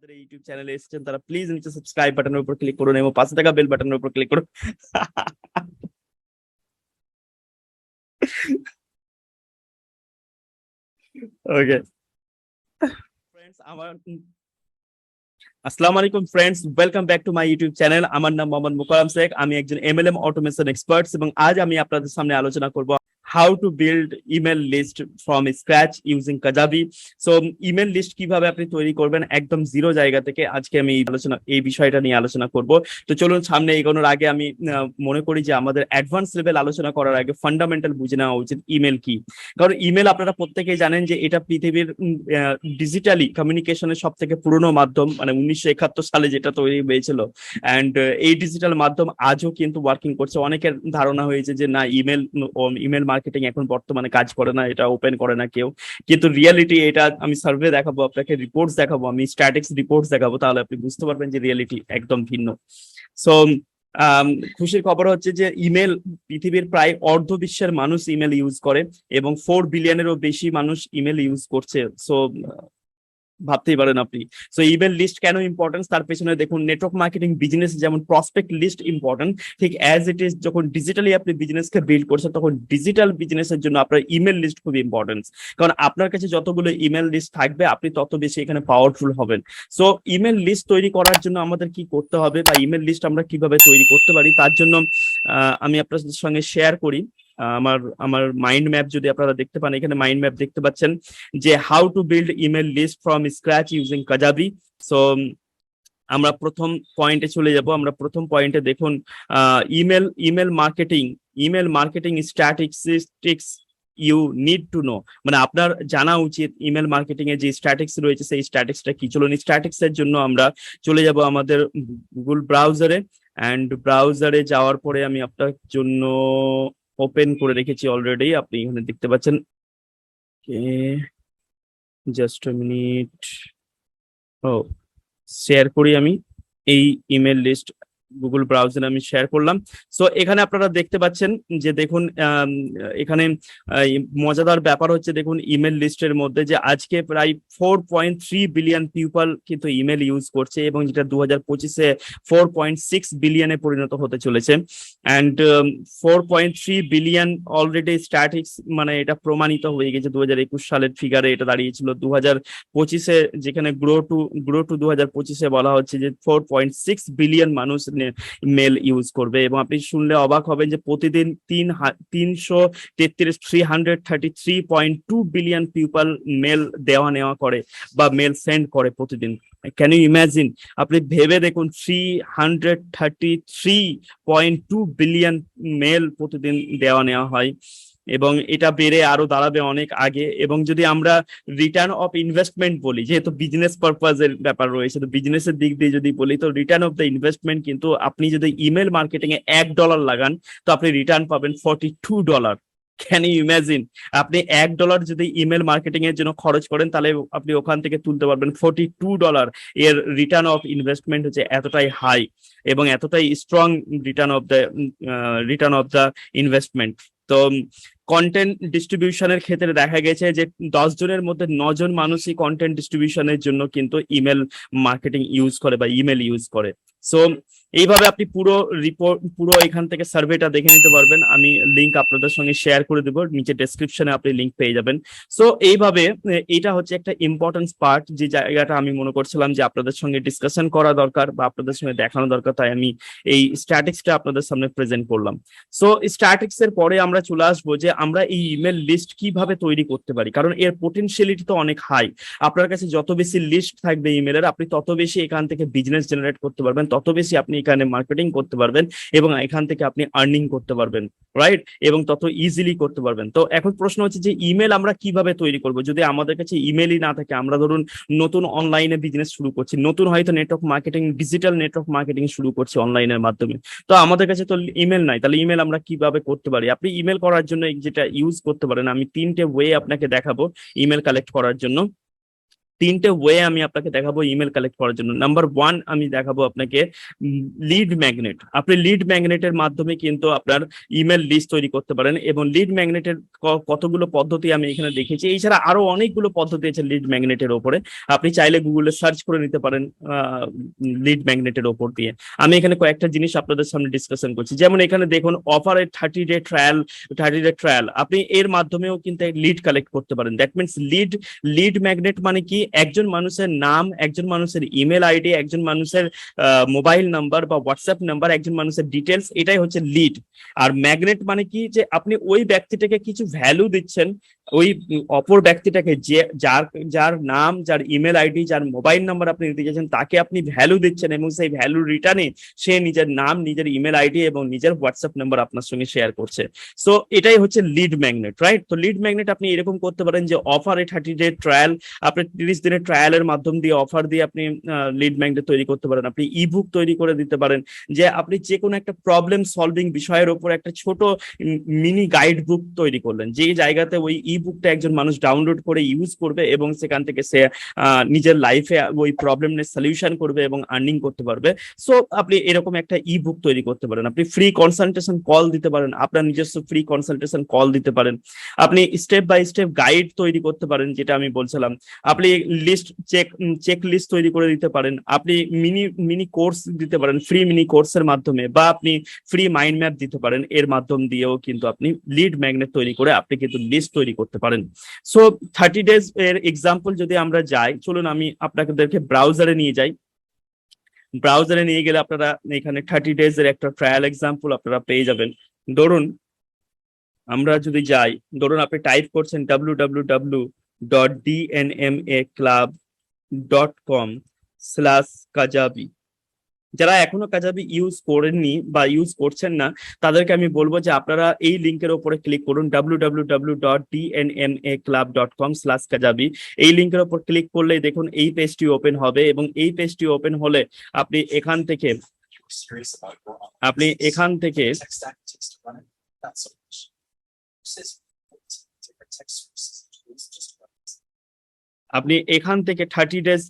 আমাদের এই ইউটিউব চ্যানেলে এসেছেন তারা প্লিজ নিচে সাবস্ক্রাইব বাটনের উপর ক্লিক করুন এবং পাশে থাকা বেল বাটনের উপর ক্লিক করুন। ওকে ফ্রেন্ডস, আসসালামু আলাইকুম friends, welcome back to my YouTube channel. আমার নাম মোহাম্মদ মুকাররম শেখ, আমি একজন এমএলএম অটোমেশন এক্সপার্টস এবং আজ আমি আপনাদের সামনে আলোচনা করব how to build email list from scratch using Kajabi. So email list কিভাবে আপনি তৈরি করবেন একদম জিরো জায়গা থেকে, আজকে আমি এই বিষয়টা নিয়ে আলোচনা করব। তো চলুন, সামনে এগোনোর আগে আমি মনে করি যে আমাদের অ্যাডভান্স লেভেল আলোচনা করার আগে ফান্ডামেন্টাল বুঝে নেওয়া উচিত ইমেল কি। কারণ ইমেল আপনারা প্রত্যেকেই জানেন যে এটা পৃথিবীর ডিজিটালি কমিউনিকেশনের সব থেকে পুরনো মাধ্যম, মানে 1971 সালে যেটা তৈরি হয়েছিল। অ্যান্ড এই ডিজিটাল মাধ্যম আজও কিন্তু ওয়ার্কিং করছে। অনেকের ধারণা হয়েছে যে না, ইমেল মার্কেটিং এখন বর্তমানে কাজ করে না, এটা ওপেন করে না কেউ, কিন্তু রিয়েলিটি এটা আমি সার্ভে দেখাবো আপনাকে, রিপোর্টস দেখাবো, আমি স্ট্যাটিক্স রিপোর্টস দেখাবো, তাহলে আপনি বুঝতে পারবেন যে রিয়েলিটি একদম ভিন্ন। সো খুশির খবর হচ্ছে যে ইমেল পৃথিবীর প্রায় অর্ধ বিশ্বের মানুষ ইমেল ইউজ করে এবং 4 বিলিয়নেরও বেশি মানুষ ইমেল ইউজ করছে। সো ভাবতেই পারেন আপনি। সো ইমেল লিস্ট কেন ইম্পর্টেন্ট, তার পেছনে দেখুন, নেটওয়ার্ক মার্কেটিং বিজনেস যেমন প্রসপেক্ট লিস্ট ইম্পর্টেন্ট, ঠিক অ্যাজ ইট ইজ যখন ডিজিটালি আপনি বিজনেসকে বিল্ড করছেন তখন ডিজিটাল বিজনেসের জন্য আপনার ইমেল লিস্ট খুব ইম্পর্টেন্ট। কারণ আপনার কাছে যতগুলো ইমেল লিস্ট থাকবে আপনি তত বেশি এখানে পাওয়ারফুল হবেন। সো ইমেল লিস্ট তৈরি করার জন্য আমাদের কি করতে হবে বা ইমেল লিস্ট আমরা কিভাবে তৈরি করতে পারি, তার জন্য আমি আপনাদের সঙ্গে শেয়ার করি আমার আমার মাইন্ড ম্যাপ। যদি আপনারা দেখতে পান, এখানে মাইন্ড ম্যাপ দেখতে পাচ্ছেন যে how to build email list from scratch using Kajabi. So আমরা প্রথম পয়েন্টে চলে যাব। আমরা প্রথম পয়েন্টে দেখুন, email marketing statistics you need to know, মানে আপনার জানা উচিত ইমেল মার্কেটিং এর যে স্ট্যাটিক্স রয়েছে সেই স্ট্যাটিক্সটা কি। চলুন, স্ট্যাটিক্স এর জন্য আমরা চলে যাব আমাদের গুগল ব্রাউজারে। অ্যান্ড ব্রাউজারে যাওয়ার পরে আমি আপনার জন্য ওপেন করে রেখেছি অলরেডি, আপনি এখানে দেখতে পাচ্ছেন। জাস্ট মিনিট, ও শেয়ার করি আমি এই ইমেল লিস্ট গুগল ব্রাউজারে আমি শেয়ার করলাম। সো এখানে আপনারা দেখতে পাচ্ছেন যে দেখুন, এখানে মজাদার ব্যাপার হচ্ছে, দেখুন ইমেল লিস্টের মধ্যে যে আজকে প্রায় 4.3 বিলিয়ন পিপল কিন্তু ইমেল ইউজ করছে এবং যেটা 2025-এ 4.6 বিলিয়নে পরিণত হতে চলেছে। অ্যান্ড 4.3 বিলিয়ন অলরেডি স্ট্যাটিক্স, মানে এটা প্রমাণিত হয়ে গেছে। 2021 সালের ফিগারে এটা দাঁড়িয়েছিল। 2025-এ যেখানে গ্রো টু 2025-এ বলা হচ্ছে যে 4.6 বিলিয়ন মানুষ মেল ইউজ করবে। এবং আপনি শুনলে অবাক হবেন যে প্রতিদিন 333.2 বিলিয়ন পিপল মেল দেওয়া নেওয়া করে বা মেল সেন্ড করে প্রতিদিন। Can you imagine? আপনি ভেবে দেখুন, 333.2 বিলিয়ন মেল প্রতিদিন দেওয়া নেওয়া হয় এবং এটা বেড়ে আরো দাঁড়াবে অনেক আগে। এবং যদি আমরা রিটার্ন অফ ইনভেস্টমেন্ট বলি, যেহেতু বিজনেস পারপাজের ব্যাপার রয়েছে, তো বিজনেসের দিক দিয়ে যদি বলি, তো রিটার্ন অফ দ্য ইনভেস্টমেন্ট কিন্তু আপনি যদি ইমেল মার্কেটিং এ $1 লাগান তো আপনি রিটার্ন পাবেন $42। Can you imagine? আপনি $1 যদি ইমেল মার্কেটিং এর জন্য খরচ করেন তাহলে আপনি ওখান থেকে তুলতে পারবেন $42। এর রিটার্ন অফ ইনভেস্টমেন্ট হচ্ছে এতটাই হাই এবং এতটাই strong return of the investment. তো কন্টেন্ট ডিস্ট্রিবিউশনের ক্ষেত্রে দেখা গেছে যে 10 জনের মধ্যে 9 জন মানুষই কন্টেন্ট ডিস্ট্রিবিউশনের জন্য কিন্তু ইমেল মার্কেটিং ইউজ করে বা ইমেল ইউজ করে। সো এইভাবে আপনি পুরো এখান থেকে সার্ভেটা দেখে নিতে পারবেন। আমি লিঙ্ক আপনাদের সঙ্গে শেয়ার করে দেবো, নিচে ডেসক্রিপশনে আপনি লিঙ্ক পেয়ে যাবেন। সো এইভাবে এটা হচ্ছে একটা ইম্পর্টেন্স পার্ট, যে জায়গাটা আমি মনে করছিলাম যে আপনাদের সঙ্গে ডিসকাশন করা দরকার বা আপনাদের সঙ্গে দেখানো দরকার, তাই আমি এই স্ট্যাটিক্সটা আপনাদের সামনে প্রেজেন্ট করলাম। সো স্ট্যাটিক্স এর পরে আমরা চলে আসবো যে আমরা এই ইমেল লিস্ট কিভাবে তৈরি করতে পারি, কারণ এর পোটেনশিয়ালিটি তো অনেক হাই। আপনার কাছে যত বেশি লিস্ট থাকবে ইমেলের, আপনি তত বেশি এখান থেকে বিজনেস জেনারেট করতে পারবেন, তত বেশি আপনি এখানে মার্কেটিং করতে পারবেন এবং এখান থেকে আপনি আর্নিং করতে পারবেন, রাইট? এবং তত ইজিলি করতে পারবেন। তো এখন প্রশ্ন হচ্ছে যে ইমেল আমরা কিভাবে তৈরি করব যদি আমাদের কাছে ইমেলই না থাকে। আমরা ধরুন নতুন অনলাইনে বিজনেস শুরু করছি, নতুন হয়তো network marketing, digital network marketing শুরু করছি অনলাইনের মাধ্যমে, তো আমাদের কাছে তো ইমেল নাই, তাহলে ইমেল আমরা কিভাবে করতে পারি? আপনি ইমেল করার জন্য যেটা ইউজ করতে পারেন, আমি 3টে ওয়ে আপনাকে দেখাবো ইমেল কালেক্ট করার জন্য। তিনটে ওয়ে আমি আপনাকে দেখাবো ইমেল কালেক্ট করার জন্য। নাম্বার ওয়ান, আমি দেখাবো আপনাকে লিড ম্যাগনেট। আপনি লিড ম্যাগনেটের মাধ্যমে কিন্তু আপনার ইমেল লিস্ট তৈরি করতে পারেন, এবং লিড ম্যাগনেটের কতগুলো পদ্ধতি আমি এখানে দেখেছি। এছাড়া আরো অনেকগুলো পদ্ধতি আছে লিড ম্যাগনেটের ওপরে, আপনি চাইলে গুগলে সার্চ করে নিতে পারেন লিড ম্যাগনেটের ওপর দিয়ে। আমি এখানে কয়েকটা জিনিস আপনাদের সামনে ডিসকাশন করছি। যেমন এখানে দেখুন অফার এ 30 ডে ট্রায়াল, 30 ডে ট্রায়াল, আপনি এর মাধ্যমেও কিন্তু লিড কালেক্ট করতে পারেন। দ্যাট মিনস লিড ম্যাগনেট মানে কি, একজন মানুষের নাম, একজন মানুষের ইমেল আইডি, একজন মানুষের মোবাইল নাম্বার বা হোয়াটসঅ্যাপ নাম্বার, একজন মানুষের ডিটেলস, এটাই হচ্ছে লিড। আর ম্যাগনেট মানে কি, যে আপনি ওই ব্যক্তিটাকে কিছু ভ্যালু দিচ্ছেন, ওই অপর ব্যক্তিটাকে, যে যার যার নাম, যার ইমেল আইডি, যার মোবাইল নাম্বার আপনি দিতে চাইছেন, তাকে আপনি ভ্যালু দিচ্ছেন, এবং সেই ভ্যালু রিটার্নে সে নিজের নাম, নিজের ইমেল আইডি এবং নিজের হোয়াটসঅ্যাপ নাম্বার আপনার সঙ্গে শেয়ার করছে। সো এটাই হচ্ছে লিড ম্যাগনেট, রাইট? তো লিড ম্যাগনেট আপনি এরকম করতে পারেন যে অফার এ 30 ডে ট্রায়াল, আপনি 30 দিনের ট্রায়ালের মাধ্যম দিয়ে, অফার দিয়ে আপনি লিড ম্যাগনেট তৈরি করতে পারেন। আপনি ইবুক তৈরি করে দিতে পারেন, যে আপনি যে কোনো একটা প্রবলেম সলভিং বিষয়ের উপর একটা ছোট মিনি গাইড বুক তৈরি করলেন, যে জায়গাতে ওই ই বুকটা একজন মানুষ ডাউনলোড করে ইউজ করবে, এবং সেখান থেকে সে নিজের লাইফে ওই প্রবলেমের সলিউশন করবে এবং আর্নিং করতে পারবে। সো আপনি এরকম একটা ই বুক তৈরি করতে পারেন। আপনি ফ্রি কনসালটেশন কল দিতে পারেন, আপনার নিজস্ব ফ্রি কনসালটেশন কল দিতে পারেন। আপনি স্টেপ বাই স্টেপ গাইড তৈরি করতে পারেন, যেটা আমি বলছিলাম। আপনি লিস্ট চেক লিস্ট তৈরি করে দিতে পারেন। আপনি মিনি মিনি কোর্স দিতে পারেন ফ্রি মিনি কোর্সের মাধ্যমে, বা আপনি ফ্রি মাইন্ড ম্যাপ দিতে পারেন। এর মাধ্যম দিয়েও কিন্তু আপনি লিড ম্যাগনেট তৈরি করে আপনি কিন্তু লিস্ট তৈরি করতে পারেন। সো 30 ডেজ এর এক্সাম্পল যদি আমরা যাই, চলুন আমি আপনাদেরকে ব্রাউজারে নিয়ে যাই। ব্রাউজারে নিয়ে গেলে আপনারা এখানে 30 ডেজ এর একটা ট্রায়াল এক্সাম্পল আপনারা পেয়ে যাবেন। ধরুন আমরা যদি যাই, ধরুন আপনি টাইপ করছেন www.dnmaclub.com/kajabi। যারা এখনো কাজাবি ইউজ করেননি বা ইউজ করছেন না, তাদেরকে আমি বলবো যে আপনারা এই লিঙ্কের উপরে ক্লিক করুন, www.dnmaclub.com/kajabi। এই লিঙ্কের উপর ক্লিক করলে দেখুন এই পেজটি ওপেন হবে, এবং এই পেজটি ওপেন হলে আপনি এখান থেকে আপনি এখান থেকে আপনি এখান থেকে 30 ডেজ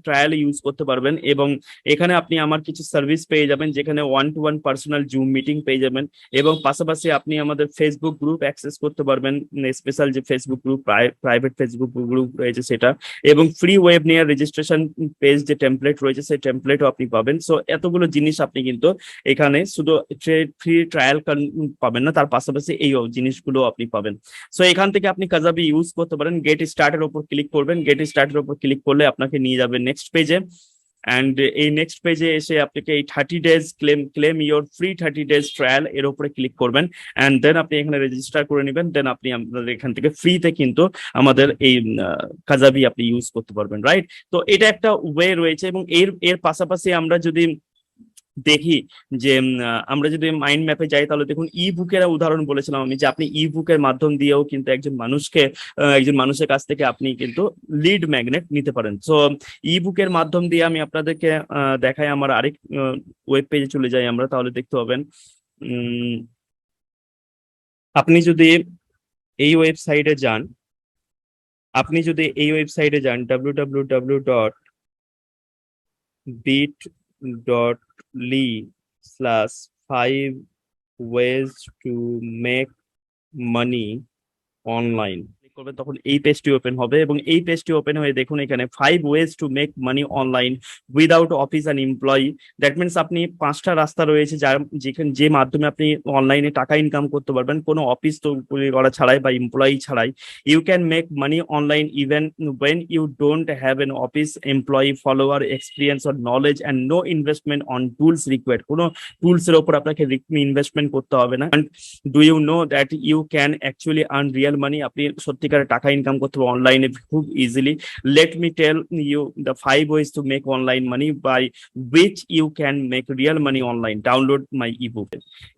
ট্রায়াল ইউজ করতে পারবেন, এবং এখানে আপনি আমার কিছু সার্ভিস পেয়ে যাবেন, যেখানে 1-to-1 পার্সোনাল জুম মিটিং পেয়ে যাবেন, এবং পাশাপাশি আপনি আমাদের ফেসবুক গ্রুপ অ্যাক্সেস করতে পারবেন, স্পেশাল যে Facebook group, private Facebook group রয়েছে সেটা, এবং ফ্রি ওয়েব নিয়ে রেজিস্ট্রেশন পেজ যে টেমপ্লেট রয়েছে সেই টেমপ্লেটও আপনি পাবেন। সো এতগুলো জিনিস আপনি কিন্তু এখানে শুধু ফ্রি ট্রায়াল পাবেন না, তার পাশাপাশি এই জিনিসগুলো আপনি পাবেন। সো এখান থেকে আপনি কাজাবি ইউজ করতে পারেন। গেট স্টার্টের উপর ক্লিক করবেন, গেট স্টার্টের উপর ক্লিক করলে আপনাকে নিয়ে যাবে নেক্সট পেজে। অ্যান্ড এই নেক্সট পেজে এসে আপনাকে এই 30 days claim your free 30 days trial এর উপরে ক্লিক করবেন, অ্যান্ড দেন আপনি এখানে রেজিস্টার করে নেবেন। দেন আপনি আমাদের এখান থেকে ফ্রিতে কিন্তু আমাদের এই কাজাবি আপনি ইউজ করতে পারবেন, রাইট? তো এটা একটা ওয়ে রয়েছে, এবং এর এর পাশাপাশি আমরা যদি দেখি যে আমরা যদি মাইন্ড ম্যাপে যাই, তাহলে দেখুন ই বুকের উদাহরণ বলেছিলাম আমি, যে আপনি ই বুকের মাধ্যম দিয়েও কিন্তু একজন মানুষের কাছ থেকে আপনি কিন্তু লিড ম্যাগনেট নিতে পারেন। সো ই বুকের মাধ্যম দিয়ে আমি আপনাদেরকে দেখাই। আমার আরেক ওয়েব পেজে চলে যাই আমরা, তাহলে দেখতে পাবেন আপনি যদি এই ওয়েবসাইটে যান, www.bit.ly/5 ways to make money online করবেন, তখন এই পেজটি ওপেন হবে, এবং এই পেজটি ওপেন হয়ে দেখুন এখানে 5 ways to make money online without office and employee. That means আপনি 5টা রাস্তা রয়েছে যে মাধ্যমে আপনি অনলাইনে টাকা ইনকাম করতে পারবেন, কোনো অফিস তৈরি করা ছাড়াই বা এমপ্লয়ি ছাড়াই। You can make money online even when you don't have an office employee, follower, experience or knowledge, and no investment on tools required. কোনো টুলস এর উপর আপনাকে ইনভেস্টমেন্ট করতে হবে না। Do you know that you can actually earn real money? আপনি সত্যিকারের টাকা ইনকাম করতে হবে অনলাইনে খুব easily. Let me tell you the 5 ways to make online money by which you can make real money online. Download my ebook.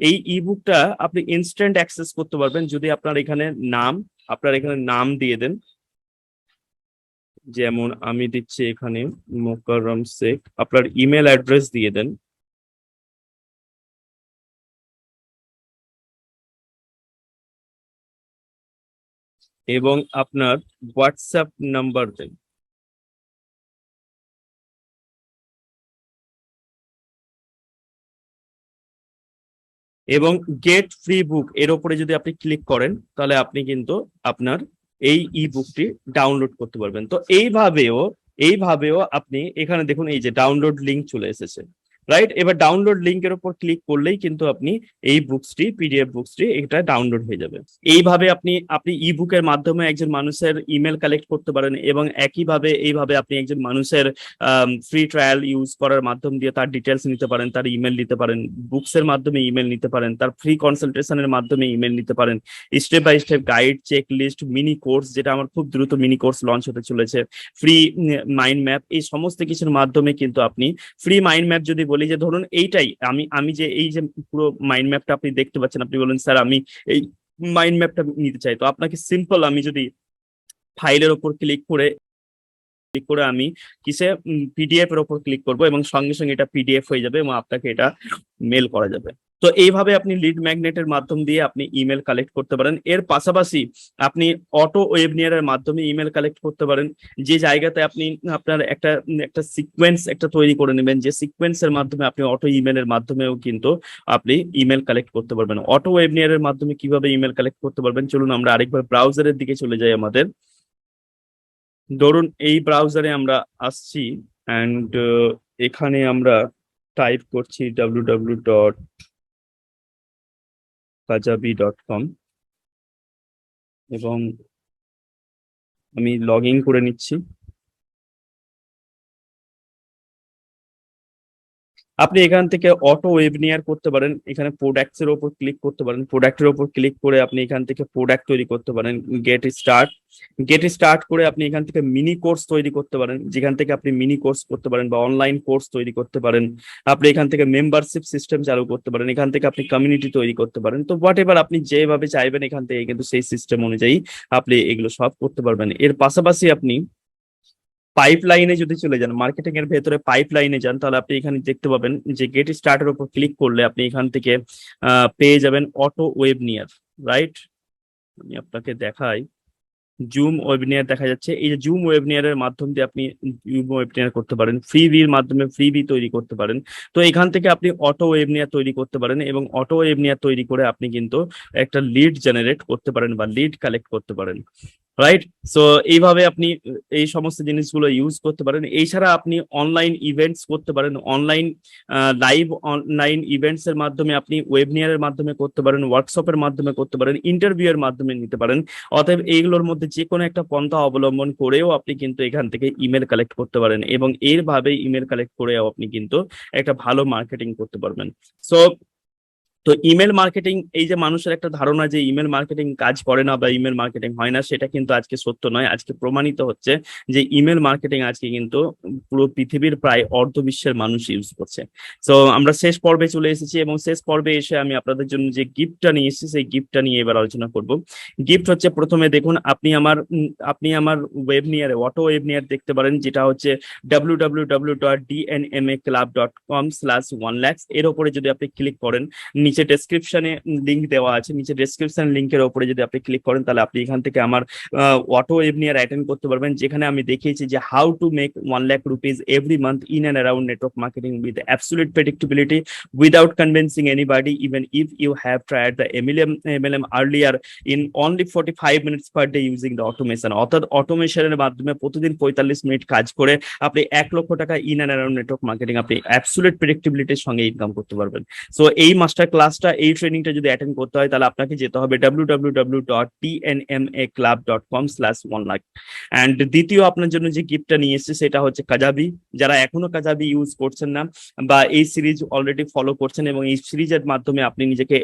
এই ইবুকটা আপনি ইনস্ট্যান্ট অ্যাক্সেস করতে পারবেন যদি আপনার এখানে নাম দিয়ে দেন। যেমন আমি দিচ্ছি এখানে মোকাররম শেখ, আপনার ইমেল অ্যাড্রেস দিয়ে দেন, এবং আপনার হোয়াটসঅ্যাপ নাম্বার দেন। এবং গেট ফ্রি বুক এর উপরে যদি আপনি ক্লিক করেন তাহলে আপনি কিন্তু আপনার এই ই বুকটি ডাউনলোড করতে পারবেন। তো এইভাবেও আপনি এখানে দেখুন এই যে ডাউনলোড লিঙ্ক চলে এসেছে, রাইট? এবার ডাউনলোড লিঙ্কের উপর ক্লিক করলেই কিন্তু আপনি এই বুকসটি, পিডিএফ বুকসটি এটা ডাউনলোড হয়ে যাবে। এইভাবে আপনি আপনি ই বুকের মাধ্যমে একজন মানুষের ইমেল কালেক্ট করতে পারেন, এবং এইভাবে আপনি একজন মানুষের ফ্রি ট্রায়াল ইউজ করার মাধ্যম দিয়ে তার ডিটেলস নিতে পারেন, তার ইমেল নিতে পারেন, বুকসের মাধ্যমে ইমেল নিতে পারেন, তার ফ্রি কনসালটেশনের মাধ্যমে ইমেল নিতে পারেন, step by step guide, checklist, mini course, যেটা আমার খুব দ্রুত মিনি কোর্স লঞ্চ হতে চলেছে, ফ্রি মাইন্ড ম্যাপ, এই সমস্ত কিছুর মাধ্যমে কিন্তু আপনি ফ্রি মাইন্ড ম্যাপ যদি বলি যে ধরুন এইটাই আমি আমি যে এই যে পুরো মাইন্ড ম্যাপটা আপনি দেখতে পাচ্ছেন, আপনি বলেন স্যার আমি এই মাইন্ড ম্যাপটা নিতে চাই, তো আপনাকে সিম্পল আমি যদি ফাইলের ওপর ক্লিক করে আমি কিসে পিডিএফ এর ওপর ক্লিক করব এবং সঙ্গে সঙ্গে এটা পিডিএফ হয়ে যাবে এবং আপনাকে এটা মেল করা যাবে। তো এইভাবে আপনি লিড ম্যাগনেটের মাধ্যম দিয়ে আপনি ইমেল কালেক্ট করতে পারেন। এর পাশাপাশি আপনি অটো ওয়েবনিয়ারের মাধ্যমে ইমেল কালেক্ট করতে পারেন, যে জায়গাতে আপনি আপনার একটা একটা সিকোয়েন্স একটা তৈরি করে নেবেন, যে সিকোয়েন্সের মাধ্যমে আপনি অটো ইমেলের মাধ্যমেও কিন্তু আপনি ইমেল কালেক্ট করতে পারবেন। অটো ওয়েবনিয়ারের মাধ্যমে কিভাবে ইমেল কালেক্ট করতে পারবেন, চলুন আমরা আরেকবার ব্রাউজারের দিকে চলে যাই আমাদের। ধরুন এই ব্রাউজারে আমরা আসছি, অ্যান্ড এখানে আমরা টাইপ করছি www.kajabi.com এবং আমি লগ ইন করে নিচ্ছি। আপনি এখান থেকে অটো ওয়েবনিয়ার করতে পারেন, এখানে প্রোডাক্টস এর উপর ক্লিক করতে পারেন, প্রোডাক্টের উপর ক্লিক করে আপনি এখান থেকে প্রোডাক্ট তৈরি করতে পারেন, গেট স্টার্ট করে আপনি এখান থেকে মিনি কোর্স তৈরি করতে পারেন, যেখান থেকে আপনি মিনি কোর্স করতে পারেন বা অনলাইন কোর্স তৈরি করতে পারেন। আপনি এখান থেকে মেম্বারশিপ সিস্টেম চালু করতে পারেন, এখান থেকে আপনি কমিউনিটি তৈরি করতে পারেন। তো হোয়াট এভার আপনি যেভাবে চাইবেন এখান থেকে কিন্তু সেই সিস্টেম অনুযায়ী আপনি এগুলো সব করতে পারবেন। এর পাশাপাশি আপনি পাইপলাইনে যদি চলে যান, মার্কেটিং এর ভেতরে পাইপলাইনে যান, তাহলে আপনি এখানে দেখতে পাবেন যে গেট স্টার্টের উপর ক্লিক করলে আপনি এখান থেকে পেয়ে যাবেন অটো ওয়েবনিয়ার, রাইট? আমি আপনাকে দেখাই, জুম ওয়েবিনার দেখা যাচ্ছে। এই যে জুম ওয়েবিনারের মাধ্যম দিয়ে আপনি জুম ওয়েবিনার করতে পারেন, ফ্রিবির মাধ্যমে ফ্রিবি তৈরি করতে পারেন। তো এখান থেকে আপনি অটো ওয়েবিনার তৈরি করতে পারেন এবং অটো ওয়েবিনার তৈরি করে আপনি কিন্তু একটা লিড জেনারেট করতে পারেন বা লিড কালেক্ট করতে পারেন, রাইট? সো এইভাবে আপনি এই সমস্ত জিনিসগুলো ইউজ করতে পারেন। এছাড়া আপনি অনলাইন ইভেন্টস করতে পারেন, অনলাইন ইভেন্টস এর মাধ্যমে আপনি ওয়েবিনারের মাধ্যমে করতে পারেন, ওয়ার্কশপের মাধ্যমে করতে পারেন, ইন্টারভিউ এর মাধ্যমে নিতে পারেন। অতএব এইগুলোর মধ্যে যে কোনো একটা পন্থা অবলম্বন করেও আপনি কিন্তু এখান থেকে ইমেল কালেক্ট করতে পারেন এবং এরভাবে ইমেল কালেক্ট করেও আপনি কিন্তু একটা ভালো মার্কেটিং করতে পারবেন। সো তো ইমেল মার্কেটিং, এই যে মানুষের একটা ধারণা যে ইমেল মার্কেটিং কাজ করে না বা ইমেল মার্কেটিং হয় না, সেটা কিন্তু আজকে সত্য নয়। আজকে প্রমাণিত হচ্ছে যে ইমেল মার্কেটিং আজকে কিন্তু পুরো পৃথিবীর প্রায় অর্ধ বিশ্বের মানুষ ইউজ করছে। তো আমরা শেষ পর্বে চলে এসেছি এবং শেষ পর্বে এসে আমি আপনাদের জন্য যে গিফটটা নিয়ে এসেছি সেই গিফটটা নিয়ে এবার আলোচনা করব। গিফট হচ্ছে, প্রথমে দেখুন আপনি আমার ওয়েবনিয়ারে অটো ওয়েবনিয়ার দেখতে পারেন, যেটা হচ্ছে www.dnmaclub.com/1lakhs। এর উপরে যদি আপনি ক্লিক করেন, নিচে ডেসক্রিপশনে লিংক দেওয়া আছে, নিচে ডেসক্রিপশন লিংকের উপরে যদি আপনি ক্লিক করেন তাহলে আপনি এখান থেকে আমার অটো ওয়েবিনার অ্যাটেন্ড করতে পারবেন, যেখানে আমি দেখিয়েছি যে how to make 1 lakh rupees every month in and around network marketing with absolute predictability without convincing anybody, even if you have tried the MLM earlier, in only 45 minutes per day using the automation। অর্থাৎ অটোমেশনের মাধ্যমে প্রতিদিন 45 minute কাজ করে আপনি 1 লক্ষ টাকা in and around network marketing আপনি absolute প্রেডিক্টেবিলিটির সঙ্গে ইনকাম করতে পারবেন। সো এই মাস্টার ক্লাসটা, এই ট্রেনিংটা যদি অ্যাটেন্ড করতে হয় তাহলে আপনাকে যেতে হবে www.tnmaclub.com/1lakh। অ্যান্ড দ্বিতীয় আপনার জন্য যে গিফটটা নিয়ে এসেছে সেটা হচ্ছে কাজাবি। যারা এখনো কাজাবি ইউজ করছেন না বা এই সিরিজ অলরেডি ফলো করছেন এবং এই সিরিজের মাধ্যমে আপনি নিজেকে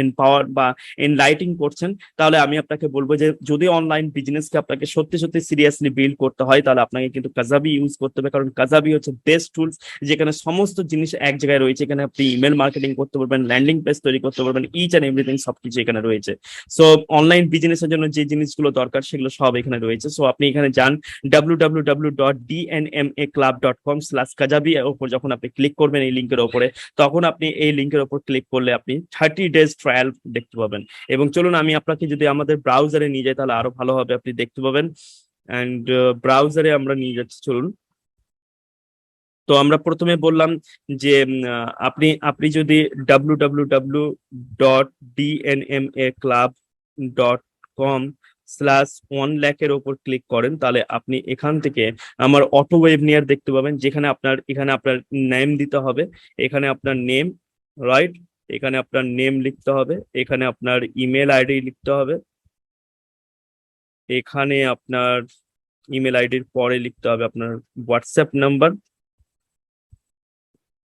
এনপাওয়ার বা এনলাইটিং করছেন, তাহলে আমি আপনাকে বলবো যে যদি অনলাইন বিজনেসকে আপনাকে সত্যি সত্যি সিরিয়াসলি বিল্ড করতে হয় তাহলে আপনাকে কিন্তু কাজাবি ইউজ করতে হবে, কারণ কাজাবি হচ্ছে বেস্ট টুলস, যেখানে সমস্ত জিনিস এক জায়গায় রয়েছে। এখানে আপনি ইমেল মার্কেটিং করতে পারবেন, ল্যান্ডিং পেজ তৈরি করতে পারবেন, ইচ অ্যান্ড এভরিথিং সবকিছু এখানে রয়েছে। সো অনলাইন বিজনেসের জন্য যে জিনিসগুলো দরকার সেগুলো সব এখানে রয়েছে। সো আপনি এখানে যান www.dnmaclub.com/kajabi এর উপর যখন আপনি ক্লিক করবেন এই লিঙ্কের উপরে, তখন আপনি এই লিঙ্কের উপর ক্লিক করলে আপনি 30 days ট্রায়াল দেখতে পাবেন। এবং চলুন আমি আপনাকে যদি আমাদের ব্রাউজারে নিয়ে যাই তাহলে আরো ভালোভাবে আপনি দেখতে পাবেন। অ্যান্ড ব্রাউজারে আমরা নিয়ে যাচ্ছি, চলুন। তো আমরা প্রথমে বললাম যে আপনি আপনি যদি www.dnmaclub.com/1 লাখের ওপর ক্লিক করেন, তাহলে আপনি এখান থেকে আমার অটো ওয়েবনিয়ার দেখতে পাবেন, যেখানে এখানে আপনার নেম দিতে হবে, এখানে আপনার নেম, রাইট, এখানে আপনার নেম লিখতে হবে, এখানে আপনার ইমেল আইডি লিখতে হবে, এখানে আপনার ইমেল আইডির পরে লিখতে হবে আপনার হোয়াটসঅ্যাপ নাম্বার,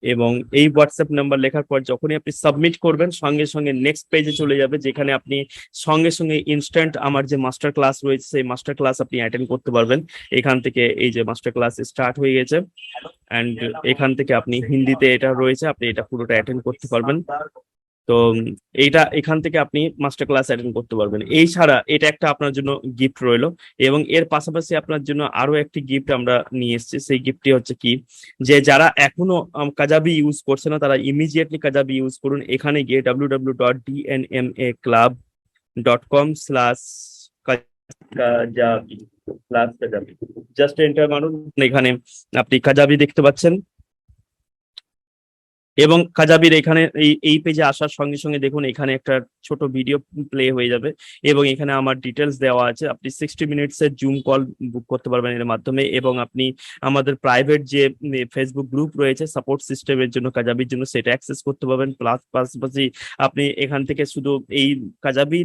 এবং এই হোয়াটসঅ্যাপ নাম্বার লেখার পর যখনই আপনি সাবমিট করবেন সঙ্গে সঙ্গে নেক্সট পেজে চলে যাবে, যেখানে আপনি সঙ্গে সঙ্গে ইনস্ট্যান্ট আমার যে মাস্টার ক্লাস রয়েছে সেই মাস্টার ক্লাস আপনি অ্যাটেন্ড করতে পারবেন। এখান থেকে এই যে মাস্টার ক্লাস স্টার্ট হয়ে গেছে, অ্যান্ড এখান থেকে আপনি হিন্দিতে এটা রয়েছে, আপনি এটা পুরোটা অ্যাটেন্ড করতে পারবেন। তো এইটা এখান থেকে আপনি মাস্টার ক্লাস অ্যাটেন্ড করতে পারবেন। এই ছাড়া এটা একটা আপনার জন্য গিফট রইলো, এবং এর পাশাপাশি আপনার জন্য আরো একটি গিফট আমরা নিয়ে এসেছি। সেই গিফটটি হচ্ছে কি, যে যারা এখনো কাজাবি ইউজ করছে না তারা ইমিডিয়েটলি কাজাবি ইউজ করুন। এখানে গিয়ে www.dnmaclub.com/kajabi জাস্ট এন্টার মারুন। এখানে আপনি কাজাবি দেখতে পাচ্ছেন, এবং কাজাবির এখানে এই পেজে আসার সঙ্গে সঙ্গে দেখুন এখানে একটা ছোট ভিডিও প্লে হয়ে যাবে, এবং এখানে আমার ডিটেলস দেওয়া আছে। আপনি 60 মিনিটস এর জুম কল বুক করতে পারবেন এর মাধ্যমে, এবং আপনি আমাদের প্রাইভেট যে ফেসবুক গ্রুপ রয়েছে সাপোর্ট সিস্টেমের জন্য কাজাবির জন্য, সেটা অ্যাক্সেস করতে পারবেন। প্লাস পাশাপাশি আপনি এখান থেকে শুধু এই কাজাবি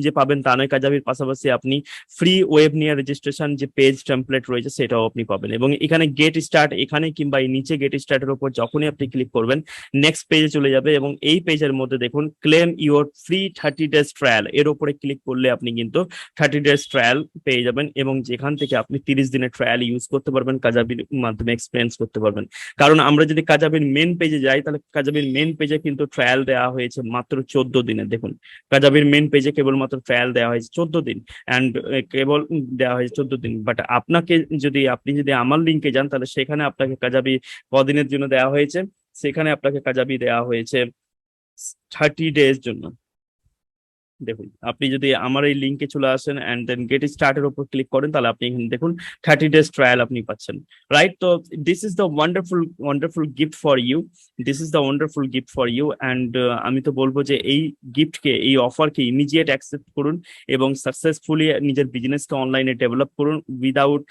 যে পাবেন তা নয়, কাজাবির পাশাপাশি আপনি ফ্রি ওয়েব নিয়ে রেজিস্ট্রেশন যে পেজ টেমপ্লেট রয়েছে সেটাও আপনি পাবেন। এবং এখানে গেট স্টার্ট, এখানে কিংবা এই নিচে গেট স্টার্টের উপর যখনই আপনি ক্লিক করবেন নেক্সট পেজে চলে যাবে, এবং এই পেজের মধ্যে দেখুন claim your free 30 days trial, এর উপরে ক্লিক করলে আপনি কিন্তু 30 ডেজ ট্রায়াল পেয়ে যাবেন, এবং যেখান থেকে আপনি 30 দিনের ট্রায়াল ইউজ করতে পারবেন, কাজাবির মাধ্যমে এক্সপিরিয়েন্স করতে পারবেন। কারণ আমরা যদি কাজাবির মেন পেজে যাই, তাহলে কাজাবির মেন পেজে কিন্তু ট্রায়াল দেওয়া হয়েছে মাত্র 14 দিনের। দেখুন কাজাবির মেন পেজে কেবলমাত্র ট্রায়াল দেওয়া হয়েছে 14 দিন, অ্যান্ড কেবল দেওয়া হয়েছে 14 দিন। বাট আপনাকে আপনি যদি আমার লিঙ্কে যান, তাহলে সেখানে আপনাকে কাজাবি কদিনের জন্য দেওয়া হয়েছে, সেখানে আপনাকে কাজাবি দেওয়া হয়েছে 30 ডেজ জন্য। দেখুন আপনি যদি আমার এই লিঙ্কে চলে আসেন অ্যান্ড দেন গেট স্টার্টের উপর ক্লিক করেন, তাহলে আপনি এখানে দেখুন 30 ডেজ ট্রায়াল আপনি পাচ্ছেন, রাইট। তো this is the wonderful gift for you, this is the wonderful gift for you, and আমি তো বলবো যে এই গিফটকে, এই অফারকে ইমিডিয়েট অ্যাকসেপ্ট করুন, এবং সাকসেসফুলি নিজের বিজনেসকে অনলাইনে ডেভেলপ করুন উইদাউট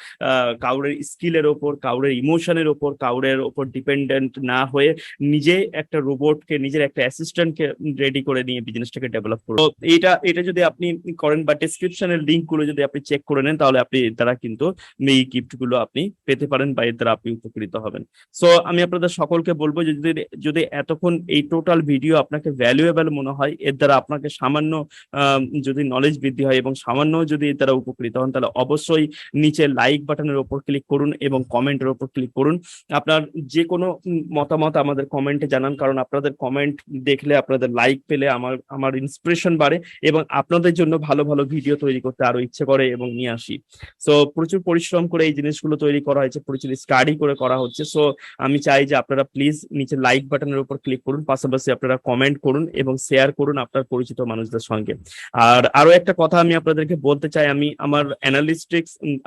কাউরের স্কিলের ওপর, কাউরের ইমোশনের ওপর, কাউরের ওপর ডিপেন্ডেন্ট না হয়ে নিজে একটা রোবটকে, নিজের একটা অ্যাসিস্ট্যান্টকে রেডি করে নিয়ে বিজনেসটাকে ডেভেলপ করুন। এটা যদি আপনি করেন বা ডেসক্রিপশনের লিঙ্ক গুলো যদি আপনি চেক করে নেন, তাহলে আপনি এর দ্বারা কিন্তু এই গিফট গুলো আপনি পেতে পারেন, বা এর দ্বারা আপনি উপকৃত হবেন। সো আমি আপনাদের সকলকে বলবো যে যদি এতক্ষণ এই টোটাল ভিডিও আপনাকে ভ্যালুয়েবল মনে হয়, এর দ্বারা আপনাকে সামান্য যদি নলেজ বৃদ্ধি হয় এবং সামান্য যদি এর দ্বারা উপকৃত হন, তাহলে অবশ্যই নিচে লাইক বাটনের উপর ক্লিক করুন এবং কমেন্টের উপর ক্লিক করুন। আপনার যে কোনো মতামত আমাদের কমেন্টে জানান, কারণ আপনাদের কমেন্ট দেখলে, আপনাদের লাইক পেলে আমার ইন্সপিরেশন বাড়ে, এবং আপনাদের জন্য ভালো ভালো ভিডিও তৈরি করতে আরো ইচ্ছে করে এবং নিয়ে আসি। সো প্রচুর পরিশ্রম করে এই জিনিসগুলো তৈরি করা হয়েছে, প্রচুর স্টাডি করে করা হচ্ছে। সো আমি চাই যে আপনারা প্লিজ নিচে লাইক বাটনের উপর ক্লিক করুন, পাশাপাশি আপনারা কমেন্ট করুন এবং শেয়ার করুন আপনার পরিচিত মানুষদের সঙ্গে। আর আরো একটা কথা আমি আপনাদেরকে বলতে চাই, আমি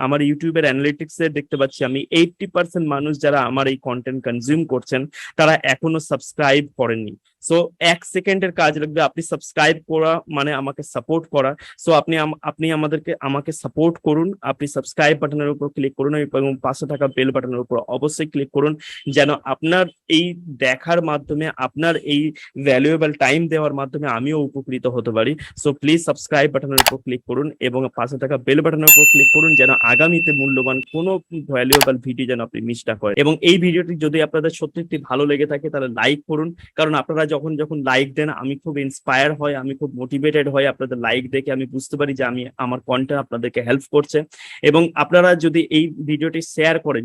আমার ইউটিউবের অ্যানালিটিক্স এ দেখতে পাচ্ছি আমি 80% মানুষ যারা আমার এই কন্টেন্ট কনজিউম করছেন তারা এখনো সাবস্ক্রাইব করেননি। সো 1 সেকেন্ডের কাজ লাগবে, আপনি সাবস্ক্রাইব করা মানে আমাকে সাপোর্ট করা। সো আপনি আমাকে সাপোর্ট করুন, আপনি সাবস্ক্রাইব বাটনের উপর ক্লিক করুন এবং পাশে থাকা বেল বাটনের উপর অবশ্যই ক্লিক করুন, যেন আপনার এই দেখার মাধ্যমে, আপনার এই ভ্যালুয়েবল টাইম দেওয়ার মাধ্যমে আমিও উপকৃত হতে পারি। সো প্লিজ সাবস্ক্রাইব বাটনের উপর ক্লিক করুন এবং পাশে থাকা বেল বাটনের উপর ক্লিক করুন, যেন আগামীতে মূল্যবান কোনো ভ্যালুয়েবল ভিডিও যেন আপনি মিস না করেন। এবং এই ভিডিওটি যদি আপনাদের সত্যি ভালো লেগে থাকে তাহলে লাইক করুন, কারণ আপনারা যখন লাইক দেন আমি খুব ইন্সপায়ার হয়, আমি খুব মোটিভেটেড হয়। আপনাদের লাইক দেখে আমি বুঝতে পারি যে আমার কন্টেন্ট আপনাদেরকে হেল্প করছে। এবং আপনারা যদি এই ভিডিওটি শেয়ার করেন,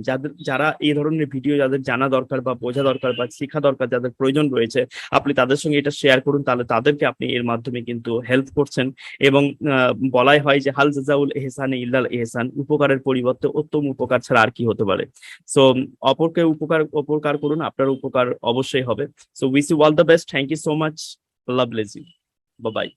যারা এই ধরনের ভিডিও যাদের জানা দরকার বা বোঝা দরকার বা শেখা দরকার, যাদের প্রয়োজন রয়েছে, আপনি তাদের সঙ্গে এটা শেয়ার করুন, তাহলে তাদেরকে আপনি এর মাধ্যমে কিন্তু হেল্প করছেন। এবং বলাই হয় যে হাল জাযাউল ইহসানি ইল্লাল ইহসান, উপকারের পরিবর্তে উত্তম উপকার ছাড়া আর কি হতে পারে। সো অপরকে উপকার করুন, আপনার উপকার অবশ্যই হবে। So wish you all the best, thank you so much, Allah bless you, bye by.